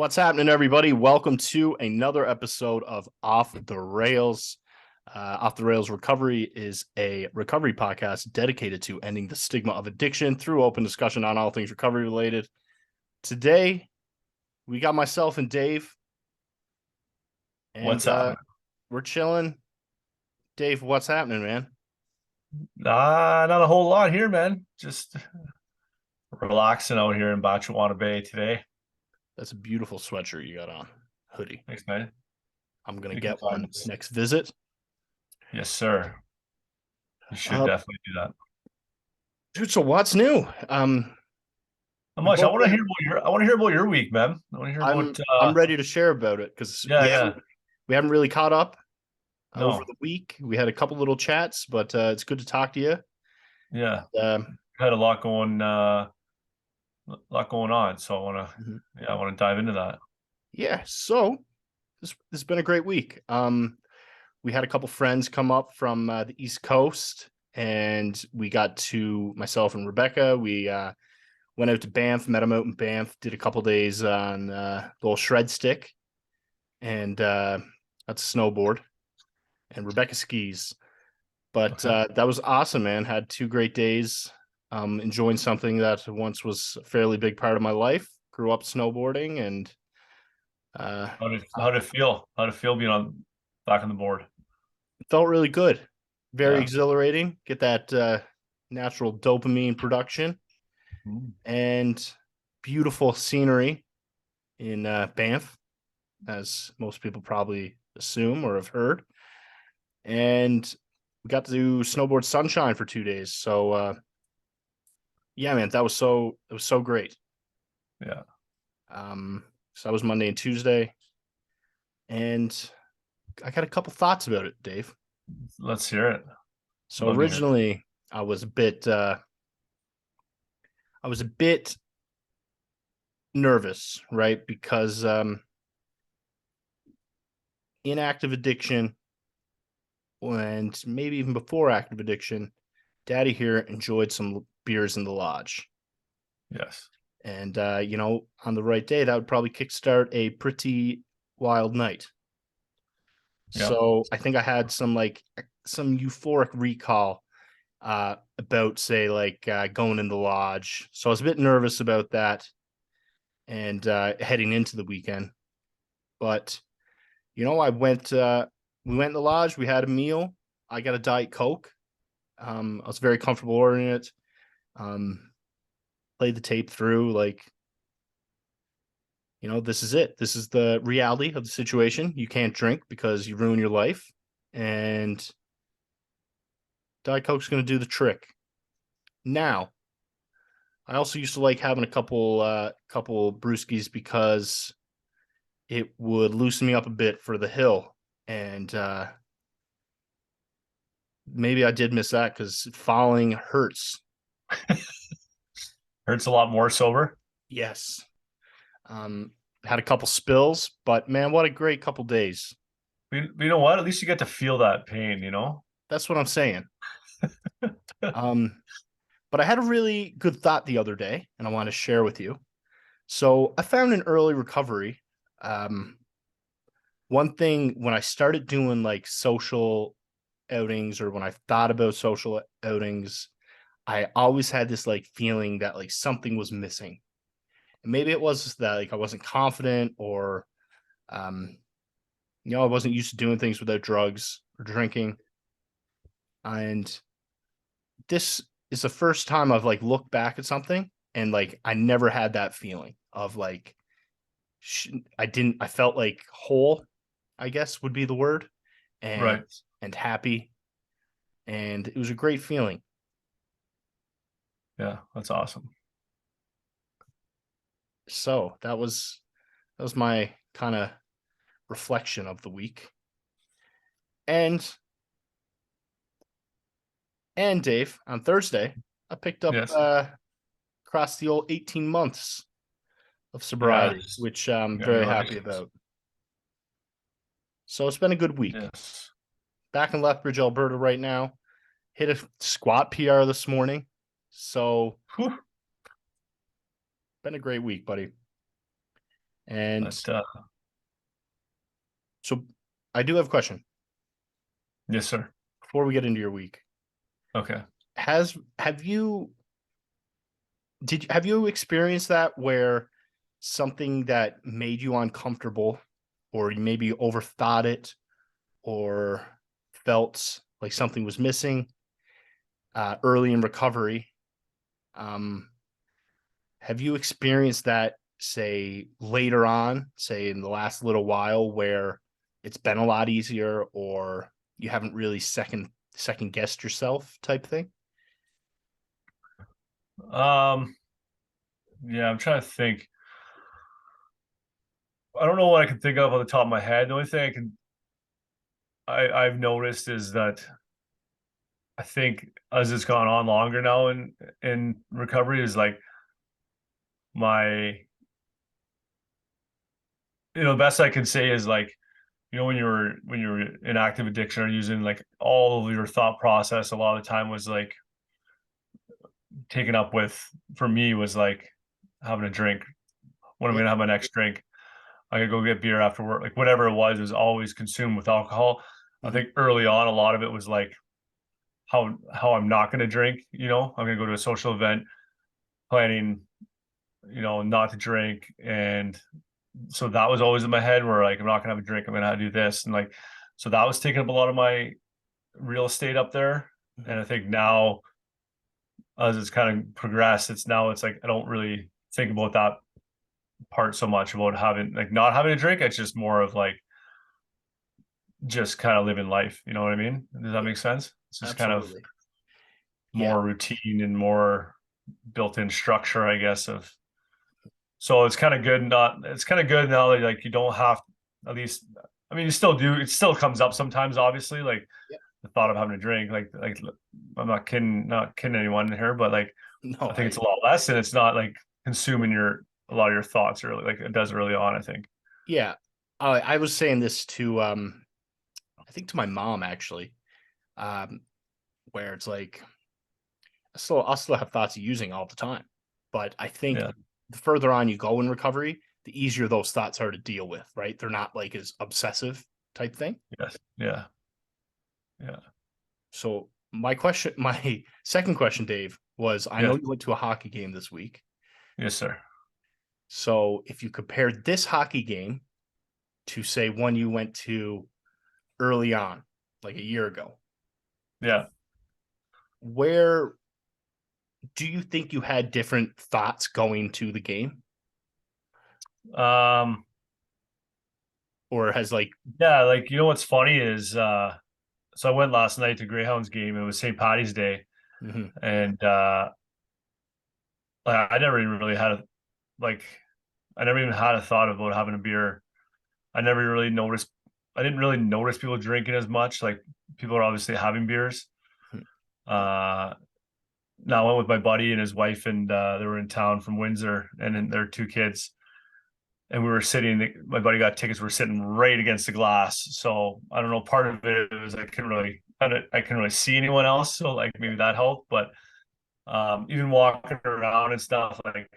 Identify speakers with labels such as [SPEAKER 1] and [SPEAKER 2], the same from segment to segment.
[SPEAKER 1] What's happening, everybody? Welcome to another episode of Off the Rails. Off the Rails Recovery is a recovery podcast dedicated to ending the stigma of addiction through open discussion on all things recovery related. Today, we got myself and Dave. And
[SPEAKER 2] What's up?
[SPEAKER 1] we're chilling. Dave, what's happening, man?
[SPEAKER 2] Not a whole lot here, man. Just relaxing out here in Batchewana Bay today.
[SPEAKER 1] That's a beautiful sweatshirt you got on. Hoodie.
[SPEAKER 2] Thanks, man.
[SPEAKER 1] I'm going to
[SPEAKER 2] Taking
[SPEAKER 1] get one
[SPEAKER 2] times.
[SPEAKER 1] next visit.
[SPEAKER 2] Yes, sir. You should definitely do that.
[SPEAKER 1] Dude, so what's new?
[SPEAKER 2] How
[SPEAKER 1] We
[SPEAKER 2] much? I
[SPEAKER 1] both
[SPEAKER 2] want to
[SPEAKER 1] been,
[SPEAKER 2] hear about your. I want to hear about your week, man. I want to hear about.
[SPEAKER 1] I'm ready to share about it because
[SPEAKER 2] Yeah, yeah.
[SPEAKER 1] we haven't really caught up over
[SPEAKER 2] No,
[SPEAKER 1] the week. We had a couple little chats, but it's good to talk to you.
[SPEAKER 2] yeah.
[SPEAKER 1] Um,
[SPEAKER 2] Had a lot going on. So I want to dive into that.
[SPEAKER 1] yeah, so this has been a great week. We had a couple friends come up from the East Coast, and we got to myself and Rebecca. We went out to Banff, met them out in Banff, did a couple days on the old shred stick, and that's snowboard. And Rebecca skis. But
[SPEAKER 2] Okay.
[SPEAKER 1] that was awesome, man. Had 2 great days. Enjoying something that once was a fairly big part of my life. Grew up snowboarding, and uh,
[SPEAKER 2] How did it feel? How did it feel being on back on the board?
[SPEAKER 1] it felt really good. Very
[SPEAKER 2] Yeah.
[SPEAKER 1] exhilarating. Get that natural dopamine production
[SPEAKER 2] Mm.
[SPEAKER 1] and beautiful scenery in Banff, as most people probably assume or have heard. And we got to do snowboard sunshine for 2 days. So yeah, man, it was so great.
[SPEAKER 2] Yeah.
[SPEAKER 1] So that was Monday and Tuesday, and I got a couple thoughts about it, Dave.
[SPEAKER 2] Let's hear it.
[SPEAKER 1] So
[SPEAKER 2] Love to hear it.
[SPEAKER 1] originally, I was a bit nervous, right? Because in active addiction, and maybe even before active addiction, Daddy here enjoyed some beers in the lodge.
[SPEAKER 2] Yes.
[SPEAKER 1] And, on the right day, that would probably kickstart a pretty wild night.
[SPEAKER 2] Yeah.
[SPEAKER 1] So I think I had some euphoric recall about, say, going in the lodge. So I was a bit nervous about that and heading into the weekend. But, we went in the lodge, we had a meal. I got a Diet Coke. I was very comfortable ordering it. Played the tape through, this is it. This is the reality of the situation. You can't drink because you ruin your life. And Diet Coke's going to do the trick. Now, I also used to like having a couple brewskis because it would loosen me up a bit for the hill. And maybe I did miss that because falling hurts.
[SPEAKER 2] Hurts a lot more sober.
[SPEAKER 1] Yes. Had a couple spills, but man, what a great couple days.
[SPEAKER 2] But you know what? At least you get to feel that pain, you know?
[SPEAKER 1] That's what I'm saying. Um, but I had a really good thought the other day, and I want to share with you. So I found in early recovery, um, one thing when I started doing like social outings or when I thought about social outings, I always had this like feeling that like something was missing. And maybe it was that like I wasn't confident or um, I wasn't used to doing things without drugs or drinking. And this is the first time I've like looked back at something and like I never had that feeling of like I felt like whole, I guess would be the word, and
[SPEAKER 2] Right.
[SPEAKER 1] happy, and it was a great feeling.
[SPEAKER 2] Yeah, that's awesome.
[SPEAKER 1] So that was my kind of reflection of the week. And Dave, on Thursday, I picked up
[SPEAKER 2] Yes.
[SPEAKER 1] across the old 18 months of sobriety,
[SPEAKER 2] Yes.
[SPEAKER 1] which I'm very happy
[SPEAKER 2] Congratulations.
[SPEAKER 1] about. So it's been a good week.
[SPEAKER 2] Yes.
[SPEAKER 1] Back in Lethbridge, Alberta right now. Hit a squat PR this morning. So
[SPEAKER 2] Whew.
[SPEAKER 1] been a great week, buddy. And
[SPEAKER 2] But
[SPEAKER 1] so I do have a question
[SPEAKER 2] yes, sir.
[SPEAKER 1] before we get into your week.
[SPEAKER 2] Okay.
[SPEAKER 1] Has have you experienced that where something that made you uncomfortable or you maybe overthought it or felt like something was missing early in recovery? Um, have you experienced that, say, later on, say in the last little while, where it's been a lot easier, or you haven't really second guessed yourself, type thing?
[SPEAKER 2] Um, yeah, I'm trying to think. I don't know what I can think of on the top of my head. The only thing I've noticed is that I think as it's gone on longer now in recovery is like my the best I can say is like when you were in active addiction or using like all of your thought process a lot of the time was like taken up with for me was like having a drink. When am I
[SPEAKER 1] Yeah.
[SPEAKER 2] gonna have my next drink? I could go get beer after work, like whatever it was always consumed with alcohol. I
[SPEAKER 1] Mm-hmm.
[SPEAKER 2] think early on, a lot of it was like how I'm not going to drink. I'm going to go to a social event, planning, not to drink, and so that was always in my head where like I'm not going to have a drink, I'm going to do this, and like so that was taking up a lot of my real estate up there.
[SPEAKER 1] Mm-hmm.
[SPEAKER 2] And I think now as it's kind of progressed, it's like I don't really think about that part so much about having like not having a drink. It's just more of like just kind of living life. You know what I mean? Does that
[SPEAKER 1] Yeah,
[SPEAKER 2] make sense? It's just kind of
[SPEAKER 1] absolutely. Yeah.
[SPEAKER 2] more routine and more built-in structure, I guess, of so it's kind of good not it's kind of good now that like you don't have at least I mean you still do it still comes up sometimes obviously like
[SPEAKER 1] Yeah.
[SPEAKER 2] the thought of having a drink like I'm not kidding anyone here but like
[SPEAKER 1] No,
[SPEAKER 2] I think it's a lot less and it's not like consuming your a lot of your thoughts early like it does early on I think.
[SPEAKER 1] yeah. I was saying this to, I think to my mom actually, um, where it's like, I'll still have thoughts of using all the time. But I think
[SPEAKER 2] Yeah.
[SPEAKER 1] the further on you go in recovery, the easier those thoughts are to deal with, right? They're not like as obsessive type thing.
[SPEAKER 2] Yes. Yeah. Yeah.
[SPEAKER 1] So my second question, Dave, was I know
[SPEAKER 2] Yes.
[SPEAKER 1] you went to a hockey game this week.
[SPEAKER 2] Yes, sir.
[SPEAKER 1] So if you compare this hockey game to say one you went to early on, like a year ago,
[SPEAKER 2] Yeah.
[SPEAKER 1] where do you think you had different thoughts going to the game?
[SPEAKER 2] Um
[SPEAKER 1] Or has like,
[SPEAKER 2] yeah, like what's funny is so I went last night to Greyhounds game. It was St. Patty's Day,
[SPEAKER 1] mhm,
[SPEAKER 2] and I never even really had a like I never even had a thought about having a beer. I never really noticed. I didn't really notice people drinking as much. Like people are obviously having beers.
[SPEAKER 1] mhm,
[SPEAKER 2] Uh, Now I went with my buddy and his wife, and they were in town from Windsor, and then their two kids. And we were sitting. My buddy got tickets. We were sitting right against the glass. So I don't know. Part of it was I couldn't really see anyone else. So like maybe that helped. But even walking around and stuff, like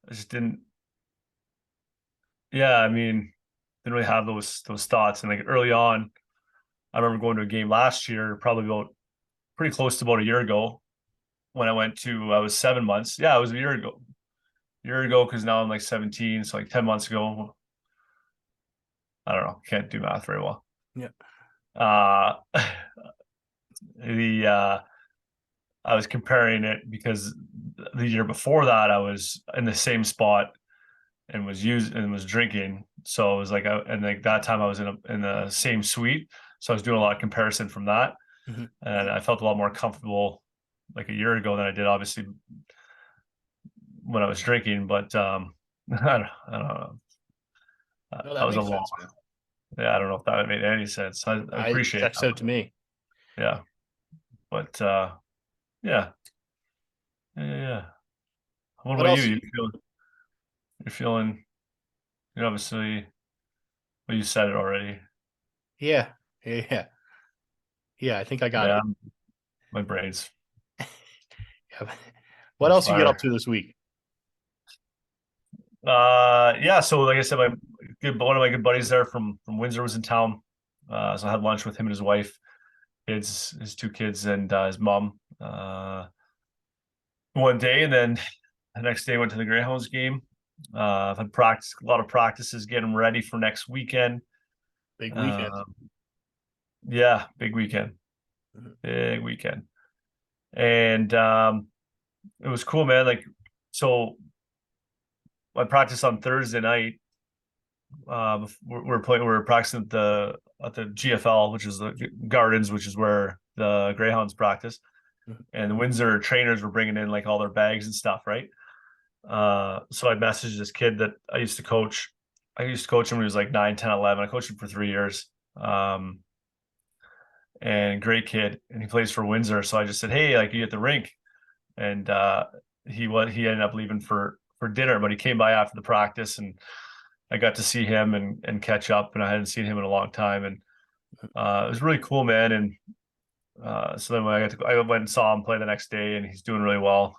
[SPEAKER 2] I just didn't. Yeah, I mean, didn't really have those thoughts. And like early on, I remember going to a game last year, probably about pretty close to about a year ago when I went to. I was 7 months. Yeah, it was a year ago. Year ago because now I'm like 17, so like 10 months ago. I don't know. Can't do math very well.
[SPEAKER 1] yeah,
[SPEAKER 2] Uh, the I was comparing it because the year before that I was in the same spot and was drinking. So it was like and like that time I was in the same suite. So I was doing a lot of comparison from that.
[SPEAKER 1] mhm.
[SPEAKER 2] And I felt a lot more comfortable like a year ago than I did obviously when I was drinking. But I don't know.
[SPEAKER 1] No,
[SPEAKER 2] That
[SPEAKER 1] that
[SPEAKER 2] was a
[SPEAKER 1] makes
[SPEAKER 2] long.
[SPEAKER 1] sense, man.
[SPEAKER 2] Yeah, I don't know if that made any sense. I
[SPEAKER 1] I
[SPEAKER 2] appreciate
[SPEAKER 1] checks
[SPEAKER 2] that.
[SPEAKER 1] out to me.
[SPEAKER 2] Yeah, but yeah, yeah. What
[SPEAKER 1] What
[SPEAKER 2] about you?
[SPEAKER 1] else?
[SPEAKER 2] You're feeling. Obviously, well, you said it already.
[SPEAKER 1] Yeah, yeah. Yeah, I think I got
[SPEAKER 2] Yeah,
[SPEAKER 1] it.
[SPEAKER 2] my brain's
[SPEAKER 1] Yeah. What
[SPEAKER 2] on
[SPEAKER 1] else you get up
[SPEAKER 2] fire.
[SPEAKER 1] to this week?
[SPEAKER 2] Yeah. So like I said, one of my good buddies there from Windsor was in town. So I had lunch with him and his wife, his two kids, and his mom. One day, and then the next day went to the Greyhounds game. I've had a lot of practices, getting ready for next weekend.
[SPEAKER 1] Big weekend.
[SPEAKER 2] Uh, yeah,
[SPEAKER 1] Mhm.
[SPEAKER 2] big weekend, and it was cool, man. Like, so I practiced on Thursday night. We were practicing at the GFL, which is the Gardens, which is where the Greyhounds practice,
[SPEAKER 1] Mhm.
[SPEAKER 2] and the Windsor trainers were bringing in like all their bags and stuff, right? So I messaged this kid that I used to coach. I used to coach him when he was like 9, 10, 11. I coached him for 3 years. And great kid. And he plays for Windsor. So I just said, hey, like you at the rink. And he ended up leaving for dinner, but he came by after the practice and I got to see him and catch up. And I hadn't seen him in a long time. And it was really cool, man. And so then when I went and saw him play the next day and he's doing really well.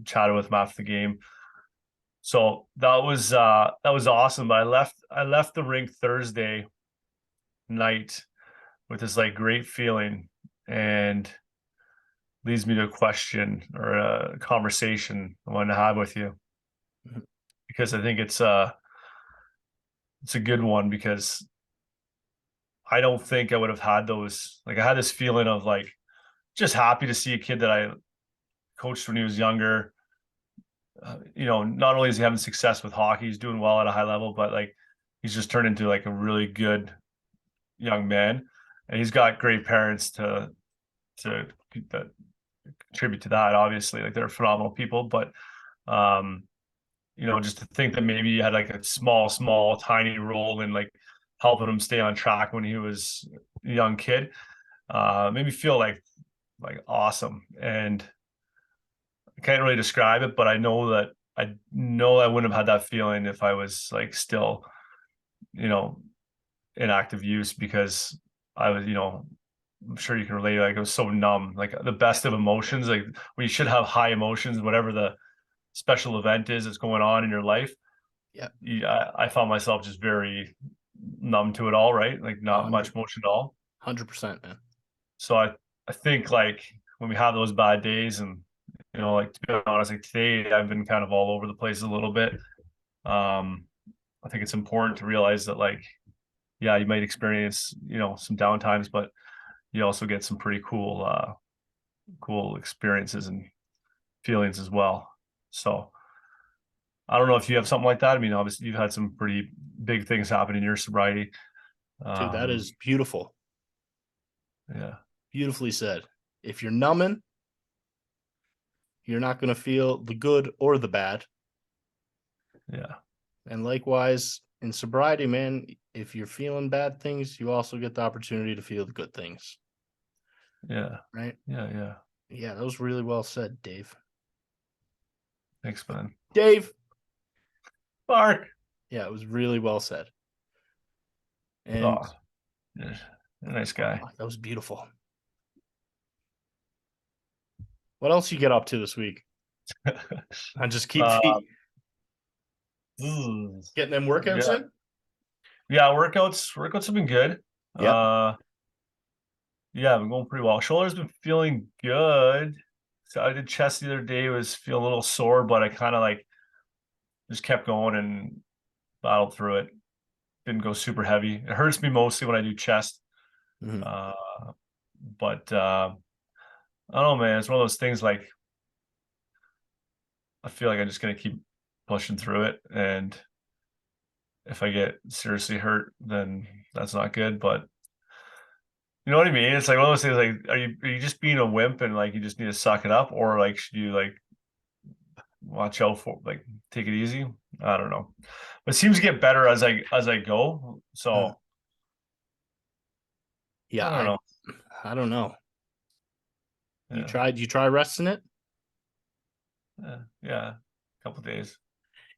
[SPEAKER 2] Chatted with him after the game. So that was awesome. But I left the rink Thursday night with this like great feeling and leads me to a question or a conversation I wanted to have with you
[SPEAKER 1] Mhm.
[SPEAKER 2] because I think it's a good one because I don't think I would have had those like I had this feeling of like just happy to see a kid that I coached when he was younger. Not only is he having success with hockey, he's doing well at a high level, but like he's just turned into like a really good young man, and he's got great parents to that contribute to that. Obviously, like they're phenomenal people, but um, just to think that maybe you had like a small, tiny role in like helping him stay on track when he was a young kid, made me feel like awesome. And I can't really describe it, but I know I wouldn't have had that feeling if I was like still, you know, in active use because I was, I'm sure you can relate. Like I was so numb, like the best of emotions. Like when you should have high emotions, whatever the special event is that's going on in your life.
[SPEAKER 1] Yeah.
[SPEAKER 2] I found myself just very numb to it all. Right, like not
[SPEAKER 1] 100,
[SPEAKER 2] much emotion at all.
[SPEAKER 1] 100%, man.
[SPEAKER 2] So I think like when we have those bad days, and like to be honest, like today I've been kind of all over the place a little bit. Um, I think it's important to realize that like yeah, you might experience some downtimes, but you also get some pretty cool experiences and feelings as well. So I don't know if you have something like that. I mean, obviously you've had some pretty big things happen in your sobriety.
[SPEAKER 1] Dude, that
[SPEAKER 2] Um,
[SPEAKER 1] is beautiful.
[SPEAKER 2] yeah,
[SPEAKER 1] Beautifully said. If you're numbing, you're not going to feel the good or the bad.
[SPEAKER 2] yeah,
[SPEAKER 1] And likewise, in sobriety, man, if you're feeling bad things, you also get the opportunity to feel the good things.
[SPEAKER 2] yeah,
[SPEAKER 1] Right?
[SPEAKER 2] yeah.
[SPEAKER 1] Yeah, that was really well said, Dave.
[SPEAKER 2] Thanks, man.
[SPEAKER 1] Dave.
[SPEAKER 2] Mark.
[SPEAKER 1] Yeah, it was really well said. And
[SPEAKER 2] Oh, yeah, nice
[SPEAKER 1] oh,
[SPEAKER 2] guy.
[SPEAKER 1] that was beautiful. What else you get up to this week? I just keep
[SPEAKER 2] uh,
[SPEAKER 1] getting them workouts
[SPEAKER 2] yeah,
[SPEAKER 1] in.
[SPEAKER 2] yeah. Workouts have been good.
[SPEAKER 1] Yep.
[SPEAKER 2] Uh, yeah, I've been going pretty well. Shoulder's been feeling good. So I did chest the other day, was feeling a little sore, but I kind of like just kept going and battled through it. Didn't go super heavy. It hurts me mostly when I do chest.
[SPEAKER 1] Mhm.
[SPEAKER 2] Uh, but I don't know, man. It's one of those things like I feel like I'm just gonna keep pushing through it. And if I get seriously hurt, then that's not good. But you know what I mean? It's like one of those things like are you just being a wimp and like you just need to suck it up, or like should you like watch out for like take it easy? I don't know. But it seems to get better as I go.
[SPEAKER 1] Mhm.
[SPEAKER 2] So
[SPEAKER 1] Yeah,
[SPEAKER 2] I don't know.
[SPEAKER 1] I don't know.
[SPEAKER 2] Yeah.
[SPEAKER 1] You try resting it?
[SPEAKER 2] Yeah. A couple days.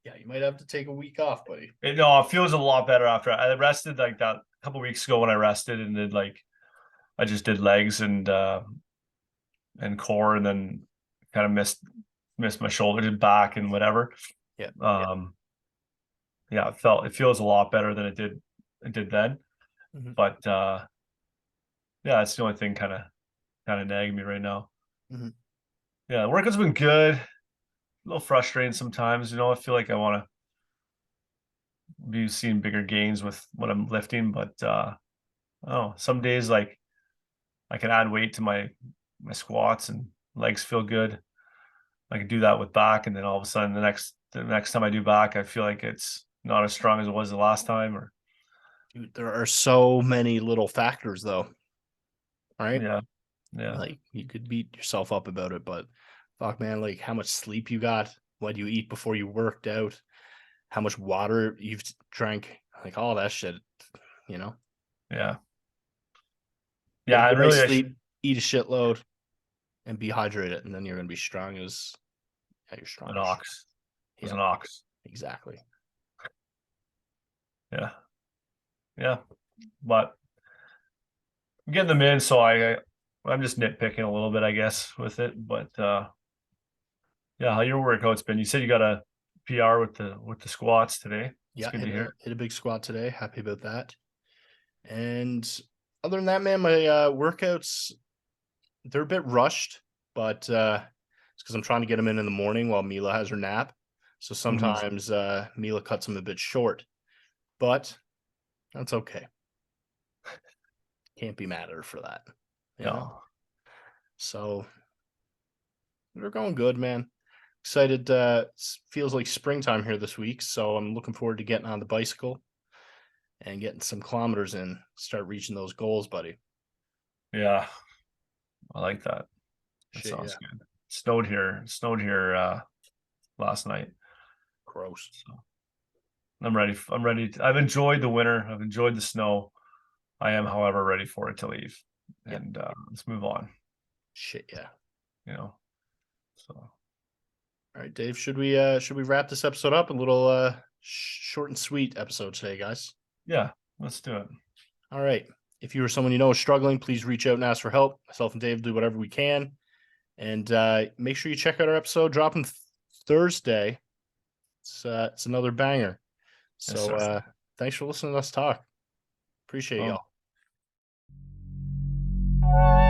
[SPEAKER 1] Yeah, you might have to take a week off, buddy.
[SPEAKER 2] No, it feels a lot better after I rested like that a couple weeks ago when I rested and did like I just did legs and core and then kind of missed my shoulder, did back and whatever.
[SPEAKER 1] Yeah. Yeah.
[SPEAKER 2] Um yeah, it feels a lot better than it did then.
[SPEAKER 1] Mhm,
[SPEAKER 2] But yeah, it's the only thing kind of nagging me right now.
[SPEAKER 1] mhm.
[SPEAKER 2] Yeah, the workout's been good. A little frustrating sometimes. I feel like I want to be seeing bigger gains with what I'm lifting, but oh, some days like I can add weight to my squats and legs feel good. I can do that with back, and then all of a sudden the next time I do back, I feel like it's not as strong as it was the last time. Or
[SPEAKER 1] Dude, there are so many little factors though, right?
[SPEAKER 2] yeah, yeah,
[SPEAKER 1] Like you could beat yourself up about it, but fuck man, like how much sleep you got, what you eat before you worked out, how much water you've drank, like all that shit, you know.
[SPEAKER 2] yeah,
[SPEAKER 1] Get a
[SPEAKER 2] yeah.
[SPEAKER 1] good
[SPEAKER 2] And
[SPEAKER 1] night's
[SPEAKER 2] really,
[SPEAKER 1] sleep, eat a shitload, and be hydrated, and then you're gonna be strong as yeah, you're strong
[SPEAKER 2] an
[SPEAKER 1] as shit.
[SPEAKER 2] ox was
[SPEAKER 1] Yep,
[SPEAKER 2] an ox.
[SPEAKER 1] exactly.
[SPEAKER 2] Yeah, yeah. But I'm getting them in, so I'm just nitpicking a little bit, I guess, with it. But yeah, how your workout's been? You said you got a PR with the squats today. It's
[SPEAKER 1] Yeah,
[SPEAKER 2] good to hear.
[SPEAKER 1] hit a big squat today. Happy about that. And other than that, man, my workouts they're a bit rushed, but it's because I'm trying to get them in the morning while Mila has her nap. So
[SPEAKER 2] Hmm.
[SPEAKER 1] sometimes Mila cuts them a bit short, but that's okay. Can't be mad at her for that, you know.
[SPEAKER 2] No,
[SPEAKER 1] So they're going good, man. Excited. Feels like springtime here this week, so I'm looking forward to getting on the bicycle and getting some kilometers in. Start reaching those goals, buddy.
[SPEAKER 2] yeah, I like that. That
[SPEAKER 1] Shit,
[SPEAKER 2] sounds
[SPEAKER 1] yeah,
[SPEAKER 2] good. Snowed here last night.
[SPEAKER 1] gross.
[SPEAKER 2] So I'm ready. I'm ready. I've enjoyed the winter. I've enjoyed the snow. I am, however, ready for it to leave.
[SPEAKER 1] Yeah,
[SPEAKER 2] And let's move on.
[SPEAKER 1] shit, yeah.
[SPEAKER 2] You know. So
[SPEAKER 1] All right, Dave. Should we wrap this episode up? A little short and sweet episode today, guys.
[SPEAKER 2] yeah, let's do it.
[SPEAKER 1] All right. If you or someone you know is struggling, please reach out and ask for help. Myself and Dave do whatever we can. And make sure you check out our episode dropping Thursday. It's another banger.
[SPEAKER 2] Yes,
[SPEAKER 1] So
[SPEAKER 2] sir.
[SPEAKER 1] thanks for listening to us talk. Appreciate
[SPEAKER 2] Well,
[SPEAKER 1] y'all.